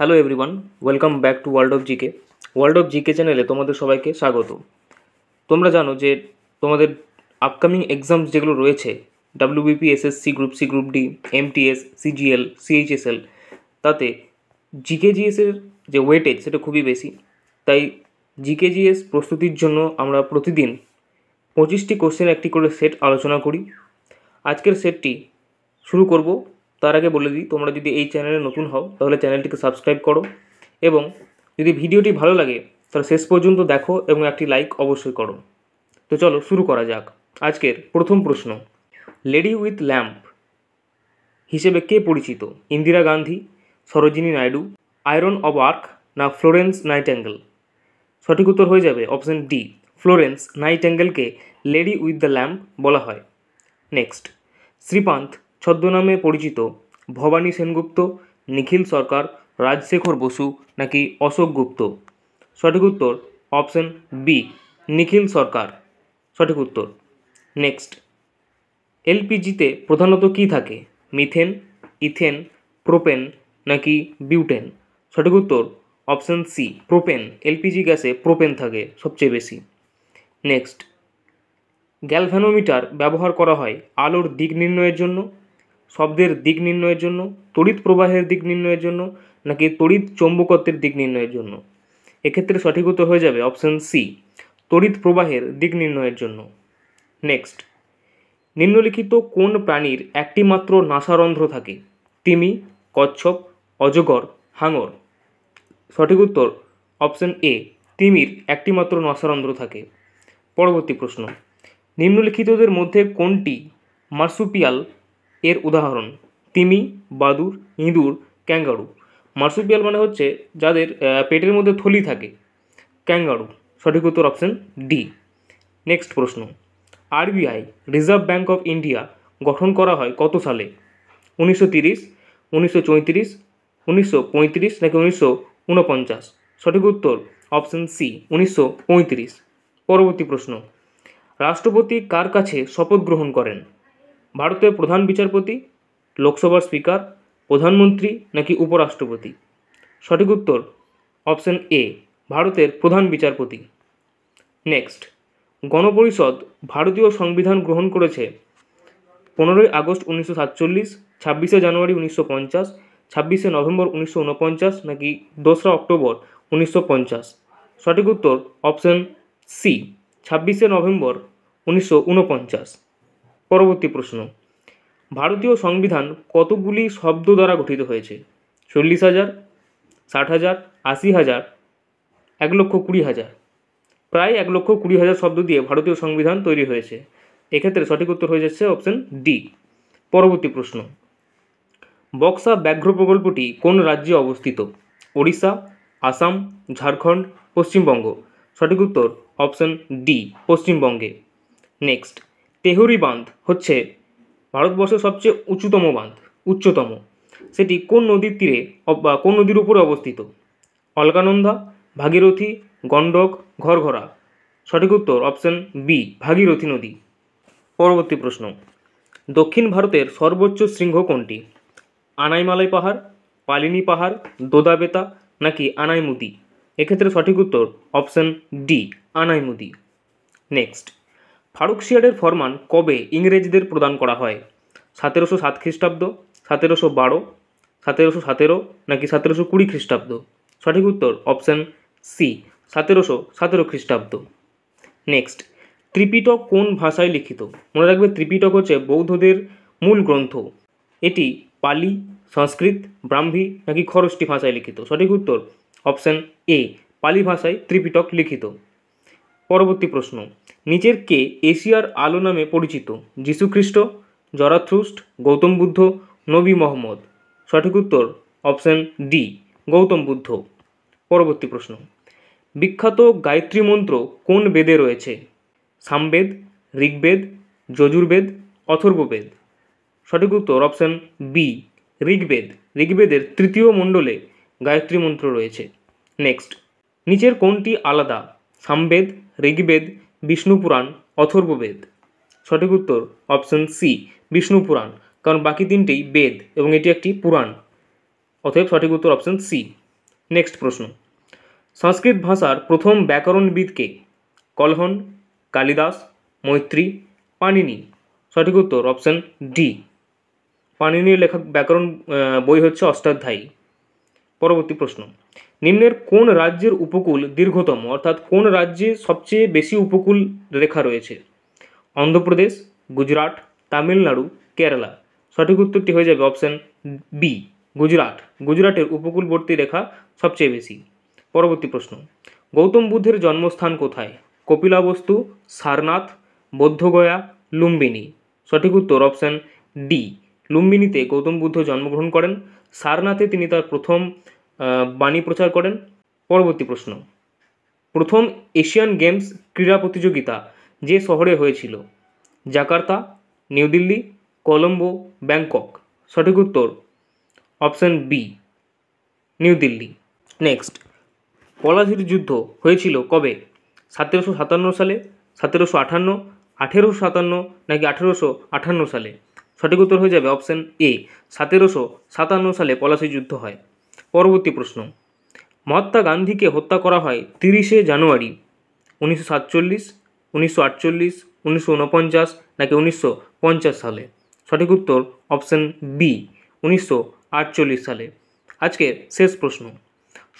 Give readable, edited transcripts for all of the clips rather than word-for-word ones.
Hello everyone, welcome back to world of GK চ্যানেলে তোমাদের সবাইকে স্বাগত। তোমরা জানো যে তোমাদের আপকামিং এক্সামস যেগুলো রয়েছে, WBP, SSC, group C, group D, MTS, CGL, CHSL, তাতে জিকেজিএসের যে ওয়েটেজ সেটা খুবই বেশি। তাই জিকেজিএস প্রস্তুতির জন্য আমরা প্রতিদিন 25টি কোশ্চেন একটি করে সেট আলোচনা করি। আজকের সেটটি শুরু করব। তার আগে বলে দিই, তোমরা যদি এই চ্যানেলে নতুন হও তাহলে চ্যানেলটিকে সাবস্ক্রাইব করো, এবং যদি ভিডিওটি ভালো লাগে তাহলে শেষ পর্যন্ত দেখো এবং একটি লাইক অবশ্যই করো। তো চলো শুরু করা যাক। আজকের প্রথম প্রশ্ন, লেডি উইথ ল্যাম্প হিসেবে কে পরিচিত? Indira Gandhi, Sarojini Naidu, iron of arc না ফ্লোরেন্স নাইটেঙ্গেল? সঠিক উত্তর হয়ে যাবে অপশন ডি, ফ্লোরেন্স নাইটেঙ্গেলকে লেডি উইথ দ্য ল্যাম্প বলা হয়। নেক্সট, শ্রীপান্থ ছদ্মনামে পরিচিত ভবানী সেনগুপ্ত, নিখিল সরকার, রাজশেখর বসু নাকি অশোক গুপ্ত? সঠিক উত্তর অপশন বি, নিখিল সরকার সঠিক উত্তর। নেক্সট, এলপিজিতে প্রধানত কী থাকে? মিথেন, ইথেন, প্রোপেন নাকি বিউটেন? সঠিক উত্তর অপশন সি, প্রোপেন। এলপিজি গ্যাসে প্রোপেন থাকে সবচেয়ে বেশি। নেক্সট, গ্যালভ্যানোমিটার ব্যবহার করা হয় আলোর দিক নির্ণয়ের জন্য, শব্দের দিক নির্ণয়ের জন্য, তড়িৎ প্রবাহের দিক নির্ণয়ের জন্য নাকি তড়িৎ চৌম্বকত্বের দিক নির্ণয়ের জন্য? এক্ষেত্রে সঠিক উত্তর হয়ে যাবে অপশন সি, তড়িৎ প্রবাহের দিক নির্ণয়ের জন্য। নেক্সট, নিম্নলিখিত কোন প্রাণীর একটি মাত্র নাসারন্ধ্র থাকে? তিমি, কচ্ছপ, অজগর, হাঙর? সঠিক উত্তর অপশন এ, তিমির একটি মাত্র নাসারন্ধ্র থাকে। পরবর্তী প্রশ্ন, নিম্নলিখিতদের মধ্যে কোনটি মার্সুপিয়াল এর উদাহরণ? তিমি, বাদুড়, ইঁদুর, ক্যাঙ্গারু? মার্সুপিয়াল মানে হচ্ছে যাদের পেটের মধ্যে থলি থাকে, ক্যাঙ্গারু। সঠিক উত্তর অপশন ডি। নেক্সট প্রশ্ন, RBI reserve bank of India গঠন করা হয় কত সালে? 1930, 1934, 1935 নাকি 1949? সঠিক উত্তর অপশন সি, 1935। পরবর্তী প্রশ্ন, রাষ্ট্রপতি কার কাছে শপথ গ্রহণ করেন? ভারতের প্রধান বিচারপতি, লোকসভার স্পিকার, প্রধানমন্ত্রী নাকি উপরাষ্ট্রপতি? সঠিক উত্তর অপশন এ, ভারতের প্রধান বিচারপতি। নেক্সট, গণপরিষদ ভারতীয় সংবিধান গ্রহণ করেছে 15ই আগস্ট 1947, 26শে জানুয়ারি 1950, 26শে নভেম্বর 1949 নাকি 2রা অক্টোবর 1950? সঠিক উত্তর অপশন সি, 26শে নভেম্বর 1949। পরবর্তী প্রশ্ন, ভারতীয় সংবিধান কতগুলি শব্দ দ্বারা গঠিত হয়েছে? 40,000, 60,000, 80,000, 1,20,000? প্রায় 1,20,000 শব্দ দিয়ে ভারতীয় সংবিধান তৈরি হয়েছে। এক্ষেত্রে সঠিক উত্তর হয়ে যাচ্ছে অপশন ডি। পরবর্তী প্রশ্ন, বক্সা ব্যাঘ্র প্রকল্পটি কোন রাজ্যে অবস্থিত? ওড়িশা, আসাম, ঝাড়খণ্ড, পশ্চিমবঙ্গ? সঠিক উত্তর অপশন ডি, পশ্চিমবঙ্গে। নেক্সট, তেহরি বাঁধ হচ্ছে ভারতবর্ষের সবচেয়ে উচ্চতম। সেটি কোন নদীর তীরে বা কোন নদীর উপরে অবস্থিত? অলকানন্দা, ভাগীরথী, গণ্ডক, ঘরঘরা? সঠিক উত্তর অপশন বি, ভাগীরথী নদী। পরবর্তী প্রশ্ন, দক্ষিণ ভারতের সর্বোচ্চ শৃঙ্গ কোনটি? আনাইমালাই পাহাড়, পালিনী পাহাড়, দোদাবেতা নাকি আনাইমুদি? এক্ষেত্রে সঠিক উত্তর অপশন ডি, আনাইমুদি। নেক্সট, ফারুকশিয়ারের ফরমান কবে ইংরেজদের প্রদান করা হয়? 1707 খ্রিস্টাব্দ, 1712, 1717 নাকি 1720 খ্রিস্টাব্দ? সঠিক উত্তর অপশন সি, 1717 খ্রিস্টাব্দ। নেক্সট, ত্রিপিটক কোন ভাষায় লিখিত? মনে রাখবে, ত্রিপিটক হচ্ছে বৌদ্ধদের মূল গ্রন্থ। এটি পালি, সংস্কৃত, ব্রাহ্মী নাকি খরষ্টি ভাষায় লিখিত? সঠিক উত্তর অপশন এ, পালি ভাষায় ত্রিপিটক লিখিত। পরবর্তী প্রশ্ন, নিচের কে এশিয়ার আলো নামে পরিচিত? যীশুখ্রিস্ট, জরাথ্রুস্ট, গৌতম বুদ্ধ, নবী মোহাম্মদ? সঠিক উত্তর অপশন ডি, গৌতম বুদ্ধ। পরবর্তী প্রশ্ন, বিখ্যাত গায়ত্রী মন্ত্র কোন বেদে রয়েছে? সামবেদ, ঋগ্বেদ, যজুর্বেদ, অথর্ববেদ? সঠিক উত্তর অপশন বি, ঋগ্বেদ। ঋগ্বেদের 3য় মণ্ডলে গায়ত্রী মন্ত্র রয়েছে। নেক্সট, নিচের কোনটি আলাদা? সামবেদ, ঋগ্বেদ, বিষ্ণু পুরাণ, অথর্ববেদ? সঠিক উত্তর অপশন সি, বিষ্ণু পুরাণ, কারণ বাকি তিনটেই বেদ এবং এটি একটি পুরাণ। অতএব সঠিক উত্তর অপশন সি। নেক্সট প্রশ্ন, সংস্কৃত ভাষার প্রথম ব্যাকরণবিদ কে? কলহন, কালিদাস, মৈত্রী, পাণিনি। সঠিক উত্তর অপশন ডি, পাণিনির লেখা ব্যাকরণ বই হচ্ছে অষ্টাধ্যায়ী। পরবর্তী প্রশ্ন, নিম্নের কোন রাজ্যের উপকূল দীর্ঘতম, অর্থাৎ কোন রাজ্যে সবচেয়ে বেশি উপকূল রেখা রয়েছে? অন্ধ্রপ্রদেশ, গুজরাট, তামিলনাড়ু, কেরালা। সঠিক উত্তরটি হয়ে যাবে অপশন বি, গুজরাট। গুজরাটের উপকূলবর্তী রেখা সবচেয়ে বেশি। পরবর্তী প্রশ্ন, গৌতম বুদ্ধের জন্মস্থান কোথায়? কপিলাবস্তু, সারনাথ, বৌদ্ধগয়া, লুম্বিনী। সঠিক উত্তর অপশন ডি, লুম্বিনীতে গৌতম বুদ্ধ জন্মগ্রহণ করেন। সারনাথে তিনি তার প্রথম বাণী প্রচার করেন। পরবর্তী প্রশ্ন, প্রথম এশিয়ান গেমস ক্রীড়া প্রতিযোগিতা যে শহরে হয়েছিল? Jakarta, new Delhi, Colombo, Bangkok. সঠিক উত্তর option B, new Delhi. Next, পলাশির যুদ্ধ হয়েছিল কবে? 1757 সালে, 1758, 1857 নাকি 1858 সালে? সঠিক উত্তর হয়ে যাবে অপশন এ, 1757 সালে পলাশির যুদ্ধ হয়। পরবর্তী প্রশ্ন, মহাত্মা গান্ধীকে হত্যা করা হয় 30শে জানুয়ারি 1947, 1948, 1949 নাকি 1950 সালে? সঠিক উত্তর অপশন বি, 1948 সালে। আজকের শেষ প্রশ্ন,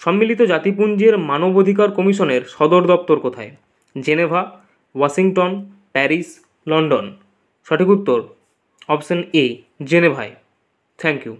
সম্মিলিত জাতিপুঞ্জের মানবাধিকার কমিশনের সদর দপ্তর কোথায়? Geneva, Washington, Paris, London. সঠিক উত্তর অপশন এ, জেনেভায়। Thank you.